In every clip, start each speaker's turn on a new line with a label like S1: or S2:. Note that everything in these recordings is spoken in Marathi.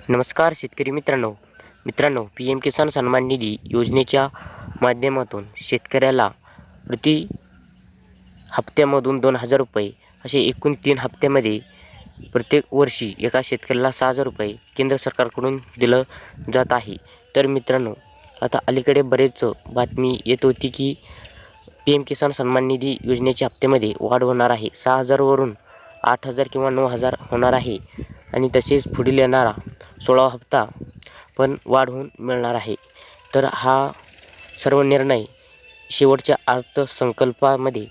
S1: नमस्कार शेतकरी मित्रांनो पी एम किसान सन्मान निधी योजनेच्या माध्यमातून शेतकऱ्याला प्रति हप्त्यामधून 2,000 रुपये असे एकूण 3 हप्त्यामध्ये प्रत्येक वर्षी एका शेतकऱ्याला 6,000 रुपये केंद्र सरकारकडून दिलं जात आहे. तर मित्रांनो, आता अलीकडे बरेच बातमी येत होती की पी एम किसान सन्मान निधी योजनेच्या हप्त्यामध्ये वाढ होणार आहे. 6,000 वरून 8,000 किंवा 9,000 होणार आहे आणि तसेच पुढील येणारा 16वा हप्ता पण वाढवून मिळणार आहे. तर हा सर्व निर्णय शेवटच्या अर्थसंकल्पामध्ये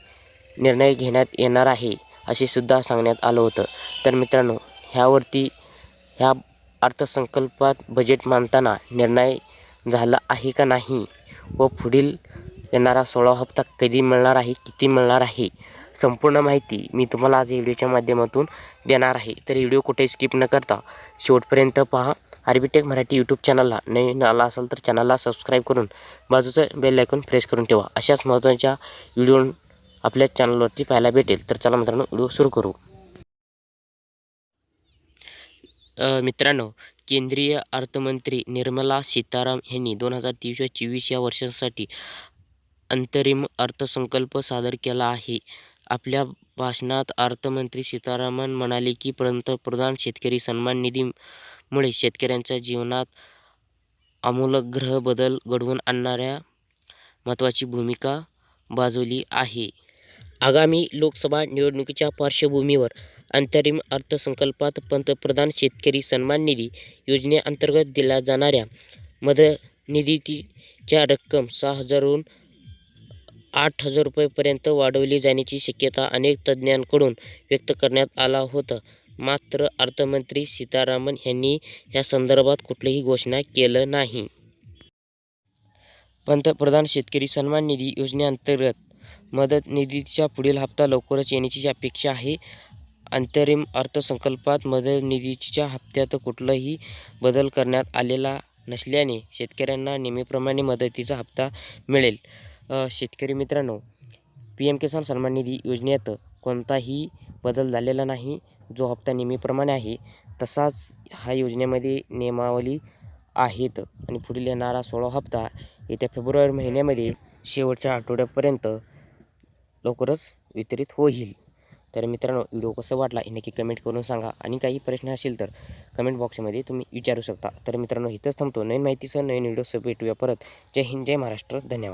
S1: निर्णय घेण्यात येणार आहे असे सुद्धा सांगण्यात आलं होतं. तर मित्रांनो, ह्या अर्थसंकल्पात बजेट मांडताना निर्णय झाला आहे का नाही व पुढील येणारा 16वा हप्ता कधी मिळणार आहे, किती मिळणार आहे, संपूर्ण माहिती मी तुम्हाला आज व्हिडिओच्या माध्यमातून देणार आहे. तर व्हिडिओ कुठे स्किप न करता शेवटपर्यंत पहा. आरबीटेक मराठी यूट्यूब चॅनलला नवीन आला असाल तर चॅनलला सबस्क्राईब करून बाजूचं बेल आयकॉन प्रेस करून ठेवा. अशाच महत्त्वाच्या व्हिडिओ आपल्या चॅनलवरती पाहायला भेटेल. तर चला मित्रांनो, व्हिडिओ सुरू करू. मित्रांनो, केंद्रीय अर्थमंत्री निर्मला सीतारामन यांनी 2023-24 या वर्षासाठी अंतरिम अर्थसंकल्प सादर केला आहे. आपल्या भाषणात अर्थमंत्री सीतारामन म्हणाले की पंतप्रधान शेतकरी सन्मान निधीमुळे शेतकऱ्यांच्या जीवनात आमूलाग्र बदल घडवून आणणाऱ्या महत्त्वाची भूमिका बजावली आहे. आगामी लोकसभा निवडणुकीच्या पार्श्वभूमीवर अंतरिम अर्थसंकल्पात पंतप्रधान शेतकरी सन्मान निधी योजनेअंतर्गत दिल्या जाणाऱ्या मदतनिधीची रक्कम 6,000 वरून 8,000 रुपयांपर्यंत वाढवली जाण्याची शक्यता अनेक तज्ज्ञांकडून व्यक्त करण्यात आलं होतं. मात्र अर्थमंत्री सीतारामन यांनी या संदर्भात कुठलीही घोषणा केली नाही. पंतप्रधान शेतकरी सन्मान निधी योजनेअंतर्गत मदत निधीचा पुढील हप्ता लवकरच येण्याची अपेक्षा आहे. अंतरिम अर्थसंकल्पात मदत निधीच्या हप्त्यात कुठलाही बदल करण्यात आलेला नसल्याने शेतकऱ्यांना नेहमीप्रमाणे मदतीचा हप्ता मिळेल. शेतकरी मित्रांनो, पी एम किसान सन्मान निधी योजनेत कोणताही बदल झालेला नाही. जो हप्ता नेहमीप्रमाणे आहे तसाच ह्या योजनेमध्ये नियमावली आहेत आणि पुढील येणारा 16वा हप्ता येत्या फेब्रुवारी महिन्यामध्ये शेवटच्या आठवड्यापर्यंत लवकरच वितरित होईल. तर मित्रांनो, व्हिडिओ कसा वाटला हे नक्की कमेंट करून सांगा आणि काही प्रश्न असेल तर कमेंट बॉक्समध्ये तुम्ही विचारू शकता. तर मित्रांनो, इथंच थांबतो. नवीन माहितीसह नवीन व्हिडिओसह भेटूया परत. जय हिंद, जय महाराष्ट्र. धन्यवाद.